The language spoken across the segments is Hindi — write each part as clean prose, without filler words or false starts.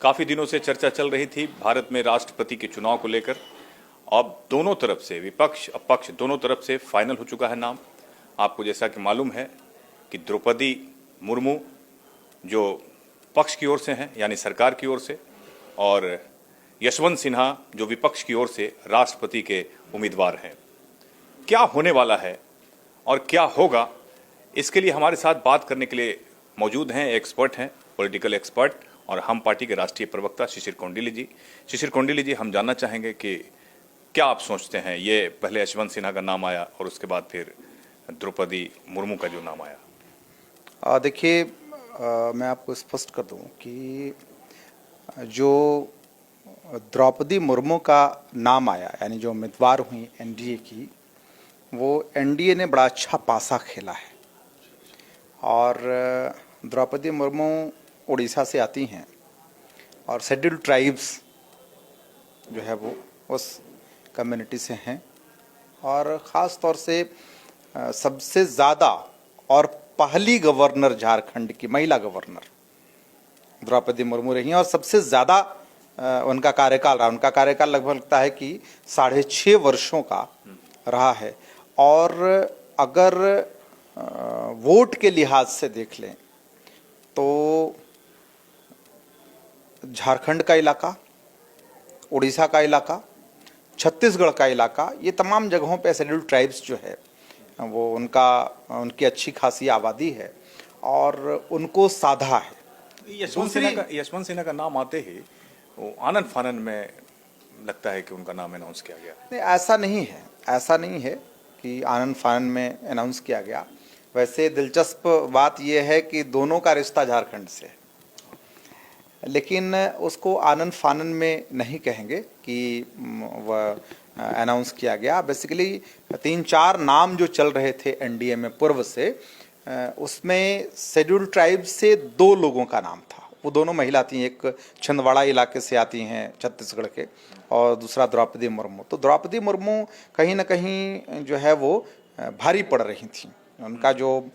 काफ़ी दिनों से चर्चा चल रही थी भारत में राष्ट्रपति के चुनाव को लेकर। अब दोनों तरफ से, विपक्ष अपक्ष दोनों तरफ से फाइनल हो चुका है नाम। आपको जैसा कि मालूम है कि द्रौपदी मुर्मू जो पक्ष की ओर से हैं, यानी सरकार की ओर से, और यशवंत सिन्हा जो विपक्ष की ओर से राष्ट्रपति के उम्मीदवार हैं। क्या होने वाला है और क्या होगा, इसके लिए हमारे साथ बात करने के लिए मौजूद हैं एक्सपर्ट हैं, पॉलिटिकल एक्सपर्ट, और हम पार्टी के राष्ट्रीय प्रवक्ता शिशिर कोंडिली जी। शिशिर कोंडिली जी, हम जानना चाहेंगे कि क्या आप सोचते हैं, ये पहले यशवंत सिन्हा का नाम आया और उसके बाद फिर द्रौपदी मुर्मू का जो नाम आया। देखिए, मैं आपको स्पष्ट कर दूं कि जो द्रौपदी मुर्मू का नाम आया, यानी जो उम्मीदवार हुई एनडीए की, वो एनडीए ने बड़ा अच्छा पासा खेला है। और द्रौपदी मुर्मू उड़ीसा से आती हैं और शेड्यूल्ड ट्राइब्स जो है वो उस कम्युनिटी से हैं, और ख़ास तौर से सबसे ज़्यादा और पहली गवर्नर झारखंड की महिला गवर्नर द्रौपदी मुर्मू रही हैं, और सबसे ज़्यादा उनका कार्यकाल रहा। उनका कार्यकाल लगभग लगता है कि 6.5 वर्षों का रहा है। और अगर वोट के लिहाज से देख लें तो झारखंड का इलाका, उड़ीसा का इलाका, छत्तीसगढ़ का इलाका, ये तमाम जगहों पे शेड्यूल्ड ट्राइब्स जो है वो उनकी अच्छी खासी आबादी है और उनको साधा है। यशवंत सिन्हा का नाम आते ही वो आनन फानन में लगता है कि उनका नाम अनाउंस किया गया। नहीं, ऐसा नहीं है कि आनन फानन में अनाउंस किया गया। वैसे दिलचस्प बात यह है कि दोनों का रिश्ता झारखंड से है, लेकिन उसको आनन फानन में नहीं कहेंगे कि वह अनाउंस किया गया। बेसिकली 3-4 नाम जो चल रहे थे एनडीए में पूर्व से, उसमें शेड्यूल्ड ट्राइब से 2 लोगों का नाम था। वो दोनों महिला थी, एक छिंदवाड़ा इलाके से आती हैं छत्तीसगढ़ के, और दूसरा द्रौपदी मुर्मू। तो द्रौपदी मुर्मू कहीं ना कहीं जो है वो भारी पड़ रही थी। उनका जो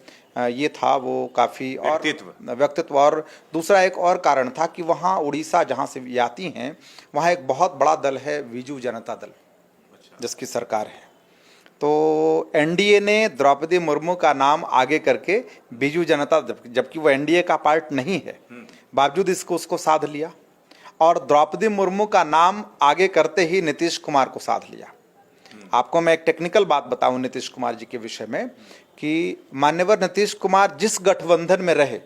ये था वो काफ़ी और व्यक्तित्व, और दूसरा एक और कारण था कि वहाँ उड़ीसा जहाँ से ये आती हैं, वहाँ एक बहुत बड़ा दल है बीजू जनता दल, जिसकी सरकार है। तो एनडीए ने द्रौपदी मुर्मू का नाम आगे करके बीजू जनता, जबकि वो एनडीए का पार्ट नहीं है, बावजूद उसको साध लिया, और द्रौपदी मुर्मू का नाम आगे करते ही नीतीश कुमार को साध लिया। आपको मैं एक टेक्निकल बात बताऊं नीतीश कुमार जी के विषय में, कि मान्यवर नीतीश कुमार जिस गठबंधन में रहे,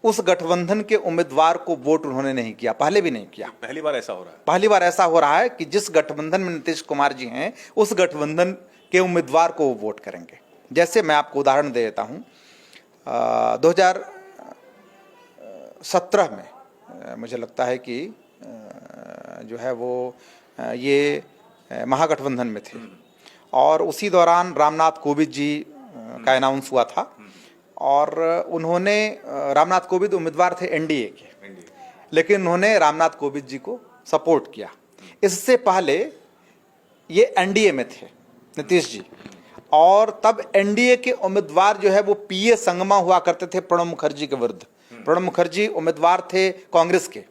उस गठबंधन के उम्मीदवार को वोट उन्होंने नहीं किया, पहले भी नहीं किया। पहली बार ऐसा हो रहा है। पहली बार ऐसा हो रहा है कि जिस गठबंधन में नीतीश कुमार जी हैं, उस गठबंधन के उम्मीदवार को वो वोट करेंगे। जैसे मैं आपको उदाहरण दे देता हूँ, 2017 में मुझे लगता है कि जो है वो ये महागठबंधन में थे, और उसी दौरान रामनाथ कोविंद जी का अनाउंस हुआ था, और उन्होंने, रामनाथ कोविंद उम्मीदवार थे एनडीए के, लेकिन उन्होंने रामनाथ कोविंद जी को सपोर्ट किया। इससे पहले ये एनडीए में थे नीतीश जी, और तब एनडीए के उम्मीदवार जो है वो पीए संगमा हुआ करते थे प्रणब मुखर्जी के विरुद्ध। प्रणब मुखर्जी उम्मीदवार थे कांग्रेस के,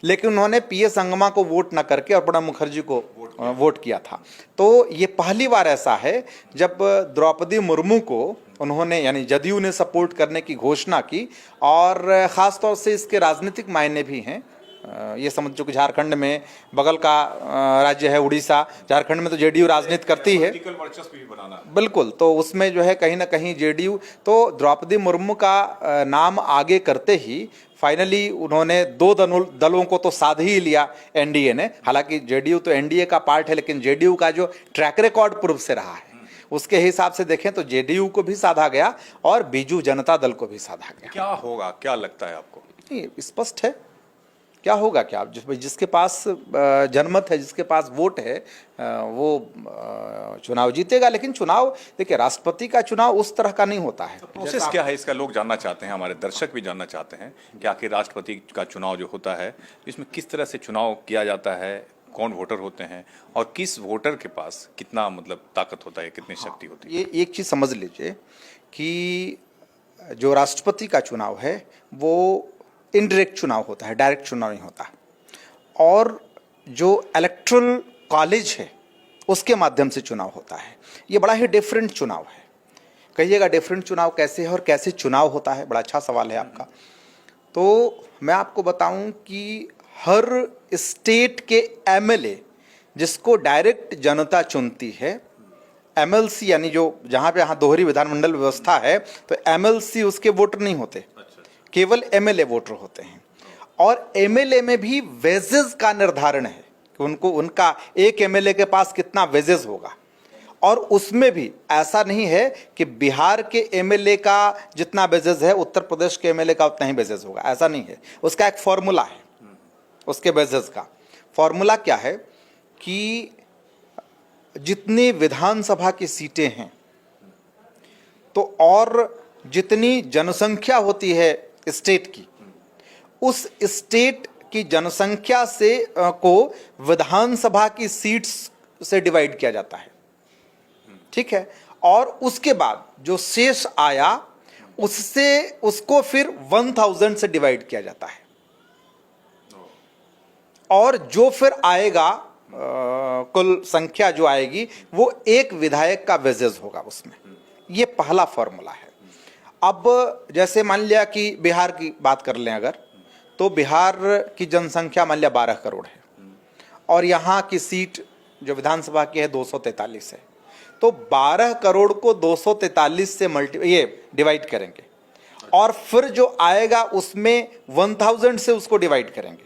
लेकिन उन्होंने पीए संगमा को वोट न करके और प्रणब मुखर्जी को वोट किया था। तो ये पहली बार ऐसा है जब द्रौपदी मुर्मू को उन्होंने, यानी जदयू ने सपोर्ट करने की घोषणा की, और ख़ास तौर से इसके राजनीतिक मायने भी हैं। ये समझो कि झारखंड में, बगल का राज्य है उड़ीसा, झारखंड में तो जेडीयू राजनीति करती है, बिल्कुल। तो उसमें जो है कहीं ना कहीं जेडीयू, तो द्रौपदी मुर्मू का नाम आगे करते ही फाइनली उन्होंने 2 दलों को तो साध ही लिया एनडीए ने। हालांकि जेडीयू तो एनडीए का पार्ट है, लेकिन जेडीयू का जो ट्रैक रिकॉर्ड पूर्व से रहा है, उसके हिसाब से देखें तो जेडीयू को भी साधा गया और बीजू जनता दल को भी साधा गया। क्या होगा, क्या लगता है आपको? नहीं, स्पष्ट है क्या होगा। क्या जिसके पास जनमत है, जिसके पास वोट है, वो चुनाव जीतेगा। लेकिन चुनाव, देखिए, राष्ट्रपति का चुनाव उस तरह का नहीं होता है। तो प्रोसेस क्या है इसका, लोग जानना चाहते हैं, हमारे दर्शक भी जानना चाहते हैं कि आखिर राष्ट्रपति का चुनाव जो होता है, इसमें किस तरह से चुनाव किया जाता है, कौन वोटर होते हैं, और किस वोटर के पास कितना मतलब ताकत होता है, कितनी शक्ति होती है। ये एक चीज़ समझ लीजिए कि जो राष्ट्रपति का चुनाव है वो इनडायरेक्ट चुनाव होता है, डायरेक्ट चुनाव नहीं होता। और जो इलेक्टोरल कॉलेज है उसके माध्यम से चुनाव होता है। ये बड़ा ही डिफरेंट चुनाव है। कहिएगा डिफरेंट चुनाव कैसे है और कैसे चुनाव होता है, बड़ा अच्छा सवाल है आपका। तो मैं आपको बताऊं कि हर स्टेट के एमएलए जिसको डायरेक्ट जनता चुनती है, एमएलसी यानी जो जहाँ पे यहाँ दोहरी विधानमंडल व्यवस्था है, तो एमएलसी उसके वोटर नहीं होते, केवल एमएलए वोटर होते हैं। और एमएलए में भी वेजेस का निर्धारण है कि उनको उनका एक एमएलए के पास कितना वेजेस होगा। और उसमें भी ऐसा नहीं है कि बिहार के एमएलए का जितना वेजेस है उत्तर प्रदेश के एमएलए का उतना ही वेजेस होगा, ऐसा नहीं है। उसका एक फॉर्मूला है, उसके वेजेस का फॉर्मूला क्या है कि जितनी विधानसभा की सीटें हैं तो और जितनी जनसंख्या होती है स्टेट की, उस स्टेट की जनसंख्या से को विधानसभा की सीट्स से डिवाइड किया जाता है, ठीक है। और उसके बाद जो शेष आया उससे उसको फिर 1000 से डिवाइड किया जाता है। और जो फिर आएगा कुल संख्या जो आएगी वो एक विधायक का वेजेस होगा उसमें। ये पहला फॉर्मूला है। अब जैसे मान लिया कि बिहार की बात कर लें अगर, तो बिहार की जनसंख्या मान लिया 12 करोड़ है और यहाँ की सीट जो विधानसभा की है 243 है। तो 12 करोड़ को 243 से डिवाइड करेंगे और फिर जो आएगा उसमें 1000 से उसको डिवाइड करेंगे।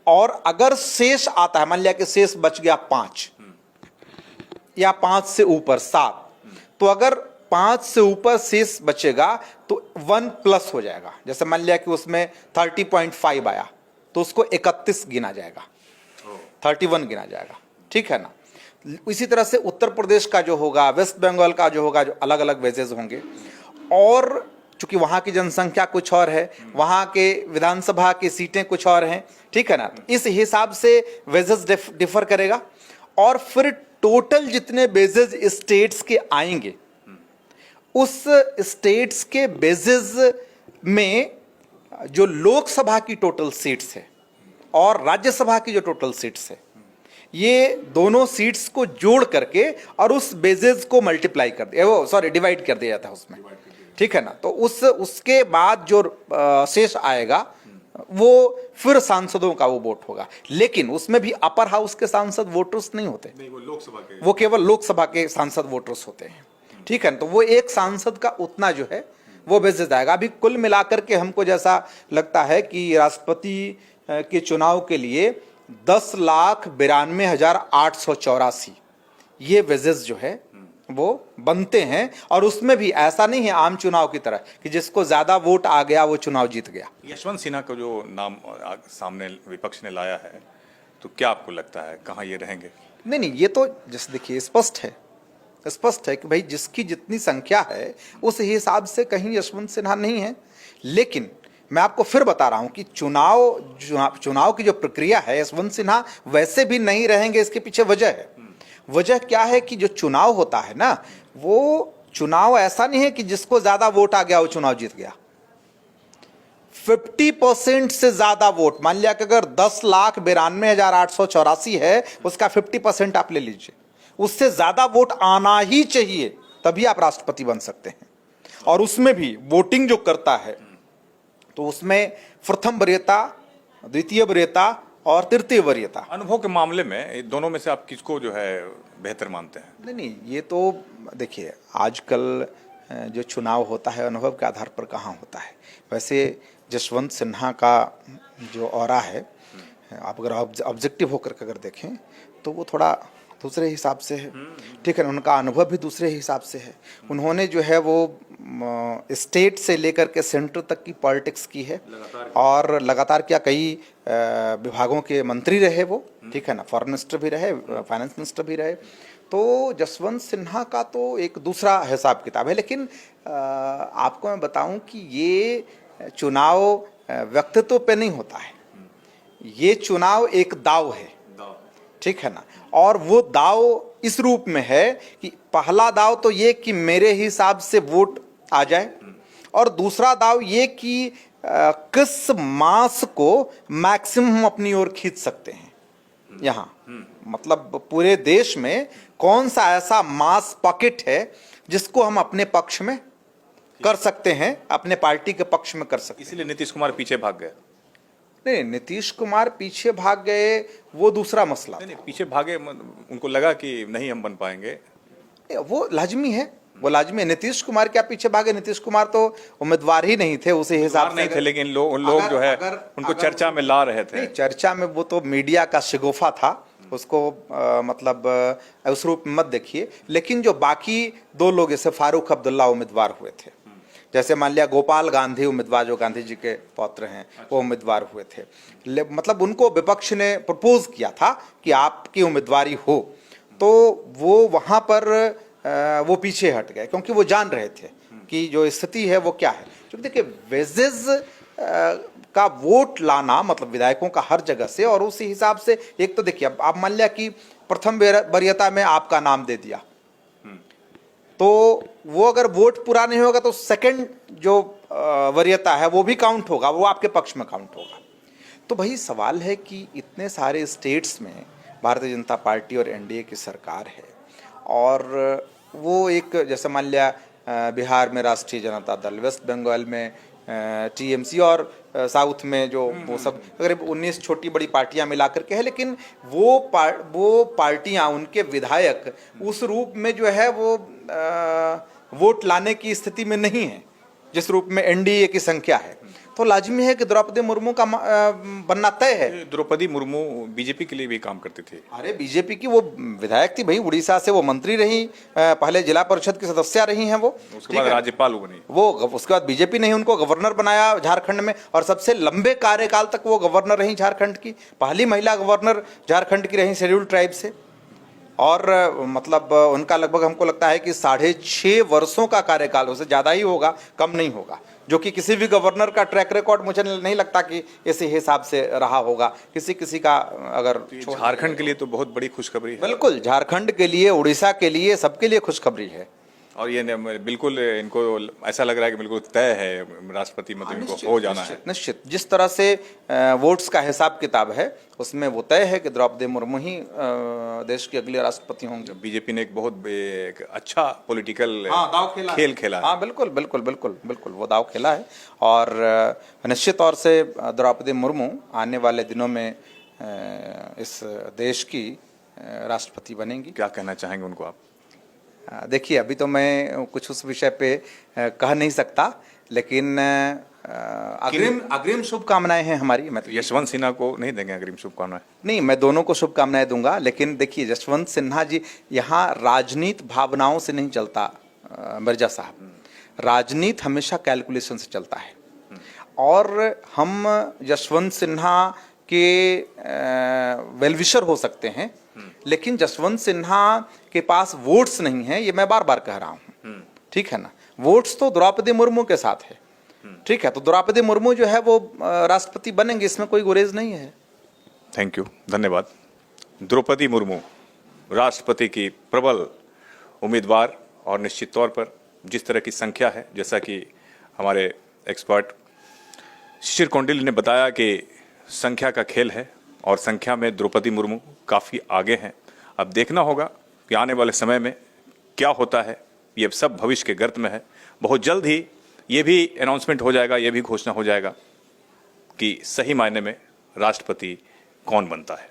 और अगर शेष आता है, मान लिया कि शेष बच गया 5 या 5 से ऊपर 7, तो अगर 5 से ऊपर शेष बचेगा तो 1 प्लस हो जाएगा। जैसे मान लिया कि उसमें 30.5 आया तो उसको 31 गिना जाएगा, 31 गिना जाएगा, ठीक है ना। इसी तरह से उत्तर प्रदेश का जो होगा, वेस्ट बंगाल का जो होगा, जो अलग अलग वेजेस होंगे। और चूंकि वहाँ की जनसंख्या कुछ और है, वहाँ के विधानसभा की सीटें कुछ और हैं, ठीक है ना, इस हिसाब से वेजेस डिफर करेगा। और फिर टोटल जितने बेजेस स्टेट्स के आएंगे उस स्टेट्स के बेजेस में जो लोकसभा की टोटल सीट्स है और राज्यसभा की जो टोटल सीट्स है, ये दोनों सीट्स को जोड़ करके और उस बेजेस को मल्टीप्लाई कर दिया, वो सॉरी डिवाइड कर दिया जाता है उसमें, ठीक है ना। तो उसके बाद जो शेष आएगा वो फिर सांसदों का वो वोट होगा। लेकिन उसमें भी अपर हाउस के सांसद वोटर्स नहीं होते, नहीं, वो लोकसभा के, वो केवल लोकसभा के सांसद वोटर्स होते हैं, ठीक है ना। तो वो एक सांसद का उतना जो है वो बेसिस आएगा। अभी कुल मिलाकर के हमको जैसा लगता है कि राष्ट्रपति के चुनाव के लिए 10,92,884 ये वेजेस जो है वो बनते हैं। और उसमें भी ऐसा नहीं है आम चुनाव की तरह कि जिसको ज्यादा वोट आ गया वो चुनाव जीत गया। यशवंत सिन्हा का जो नाम सामने विपक्ष ने लाया है, तो क्या आपको लगता है कहाँ ये रहेंगे? नहीं, ये तो जैसे देखिए स्पष्ट है कि भाई जिसकी जितनी संख्या है उस हिसाब से कहीं यशवंत सिन्हा नहीं है। लेकिन मैं आपको फिर बता रहा हूं कि चुनाव की जो प्रक्रिया है, यशवंत सिन्हा वैसे भी नहीं रहेंगे। इसके पीछे वजह है। वजह क्या है कि जो चुनाव होता है ना, वो चुनाव ऐसा नहीं है कि जिसको ज्यादा वोट आ गया वो चुनाव जीत गया। 50% से ज्यादा वोट, मान लिया कि अगर 10,92,884 है, उसका 50% आप ले लीजिए, उससे ज्यादा वोट आना ही चाहिए तभी आप राष्ट्रपति बन सकते हैं। और उसमें भी वोटिंग जो करता है तो उसमें प्रथम वरीयता, द्वितीय वरीयता और तृतीय वरीयता। अनुभव के मामले में दोनों में से आप किसको जो है बेहतर मानते हैं? नहीं, ये तो देखिए आजकल जो चुनाव होता है अनुभव के आधार पर कहाँ होता है। वैसे यशवंत सिन्हा का जो ऑरा है, आप अगर ऑब्जेक्टिव होकर के अगर देखें तो वो थोड़ा दूसरे हिसाब से है, ठीक है ना। उनका अनुभव भी दूसरे हिसाब से है। उन्होंने जो है वो स्टेट से लेकर के सेंटर तक की पॉलिटिक्स की है और लगातार क्या कई विभागों के मंत्री रहे वो, ठीक है ना, फॉरेन मिनिस्टर भी रहे, फाइनेंस मिनिस्टर भी रहे। तो जसवंत सिन्हा का तो एक दूसरा हिसाब किताब है। लेकिन आपको मैं बताऊं कि ये चुनाव व्यक्तित्व पे नहीं होता है, ये चुनाव एक दाव है, ठीक है ना। और वो दाव इस रूप में है कि पहला दाव तो ये कि मेरे हिसाब से वोट आ जाए और दूसरा दाव ये कि किस मास को मैक्सिमम हम अपनी ओर खींच सकते हैं यहाँ, मतलब पूरे देश में कौन सा ऐसा मास पॉकेट है जिसको हम अपने पक्ष में कर सकते हैं, अपने पार्टी के पक्ष में कर सकते हैं। इसीलिए नीतीश कुमार पीछे भाग गए। नहीं, नीतीश कुमार पीछे भाग गए वो दूसरा मसला। नहीं, पीछे भागे, उनको लगा कि नहीं हम बन पाएंगे, वो लाजमी है, वो लाजमी है। नीतीश कुमार क्या पीछे भागे? नीतीश कुमार तो उम्मीदवार ही नहीं थे उसी हिसाब से, नहीं थे, लेकिन लोग जो है उनको चर्चा में ला रहे थे। नहीं, चर्चा में वो तो मीडिया का शिगोफा था, उसको मतलब उस रूप में मत देखिए। लेकिन जो बाकी दो लोग जैसे फारूक अब्दुल्ला उम्मीदवार हुए थे, जैसे मान लिया गोपाल गांधी उम्मीदवार, जो गांधी जी के पौत्र हैं, वो उम्मीदवार हुए थे। मतलब उनको विपक्ष ने प्रपोज किया था कि आपकी उम्मीदवारी हो, तो वो वहाँ पर वो पीछे हट गए, क्योंकि वो जान रहे थे कि जो स्थिति है वो क्या है। क्योंकि देखिए वेजेस का वोट लाना मतलब विधायकों का हर जगह से, और उसी हिसाब से एक तो देखिए अब आप मान लिया कि प्रथम वरीयता में आपका नाम दे दिया, तो वो अगर वोट पूरा नहीं होगा तो सेकंड जो वरीयता है वो भी काउंट होगा, वो आपके पक्ष में काउंट होगा। तो भाई सवाल है कि इतने सारे स्टेट्स में भारतीय जनता पार्टी और एनडीए की सरकार है, और वो एक जैसे मान लिया बिहार में राष्ट्रीय जनता दल, वेस्ट बंगाल में टीएमसी, और साउथ में जो वो सब करीब 19 छोटी बड़ी पार्टियां मिलाकर के है। लेकिन वो पार्टियां, उनके विधायक उस रूप में जो है वो वोट लाने की स्थिति में नहीं है जिस रूप में एनडीए की संख्या है। तो लाजमी है कि द्रौपदी मुर्मू का बनना तय है। द्रौपदी मुर्मू बीजेपी के लिए भी काम करती थी। अरे बीजेपी की वो विधायक थी भाई, उड़ीसा से वो मंत्री रही, पहले जिला परिषद की सदस्य रही हैं वो, उसके बाद राज्यपाल बनी वो। उसके बाद बीजेपी ने उनको गवर्नर बनाया झारखंड में, और सबसे लंबे कार्यकाल तक वो गवर्नर रही झारखंड की, पहली महिला गवर्नर झारखंड की रही शेड्यूल्ड ट्राइब से। और मतलब उनका लगभग हमको लगता है कि 6.5 वर्षों का कार्यकाल, उससे ज़्यादा ही होगा, कम नहीं होगा, जो कि किसी भी गवर्नर का ट्रैक रिकॉर्ड मुझे नहीं लगता कि इसी हिसाब से रहा होगा। किसी का अगर झारखंड के लिए तो बहुत बड़ी खुशखबरी है। बिल्कुल, झारखंड के लिए, उड़ीसा के लिए, सबके लिए खुशखबरी है। और ये बिल्कुल इनको ऐसा लग रहा है कि बिल्कुल तय है राष्ट्रपति मतलब इनको हो जाना है। निश्चित जिस तरह से वोट्स का हिसाब किताब है उसमें वो तय है कि द्रौपदी मुर्मू ही देश की अगली राष्ट्रपति होंगे। बीजेपी ने एक अच्छा पॉलिटिकल खेल खेला। हाँ बिल्कुल बिल्कुल बिल्कुल बिल्कुल वो दाव खेला है, और निश्चित तौर से द्रौपदी मुर्मू आने वाले दिनों में इस देश की राष्ट्रपति बनेंगी। क्या कहना चाहेंगे उनको आप? देखिए अभी तो मैं कुछ उस विषय पे कह नहीं सकता, लेकिन अग्रिम शुभकामनाएं हैं हमारी। मैं तो यशवंत सिन्हा को नहीं देंगे अग्रिम शुभकामनाएं? नहीं, मैं दोनों को शुभकामनाएं दूंगा, लेकिन देखिए यशवंत सिन्हा जी, यहाँ राजनीति भावनाओं से नहीं चलता मिर्जा साहब, राजनीति हमेशा कैलकुलेशन से चलता है। और हम यशवंत सिन्हा के वेलविशर हो सकते हैं, लेकिन जसवंत सिन्हा के पास वोट्स नहीं है, ये मैं बार बार कह रहा हूँ, ठीक है ना। वोट्स तो द्रौपदी मुर्मू के साथ है, ठीक है, तो द्रौपदी मुर्मू जो है वो राष्ट्रपति बनेंगे, इसमें कोई गुरेज नहीं है। थैंक यू, धन्यवाद। द्रौपदी मुर्मू राष्ट्रपति की प्रबल उम्मीदवार, और निश्चित तौर पर जिस तरह की संख्या है, जैसा कि हमारे एक्सपर्ट शिशिर कौंडिल्य ने बताया कि संख्या का खेल है, और संख्या में द्रौपदी मुर्मू काफ़ी आगे हैं। अब देखना होगा कि आने वाले समय में क्या होता है, ये सब भविष्य के गर्त में है। बहुत जल्द ही ये भी अनाउंसमेंट हो जाएगा, ये भी घोषणा हो जाएगा कि सही मायने में राष्ट्रपति कौन बनता है।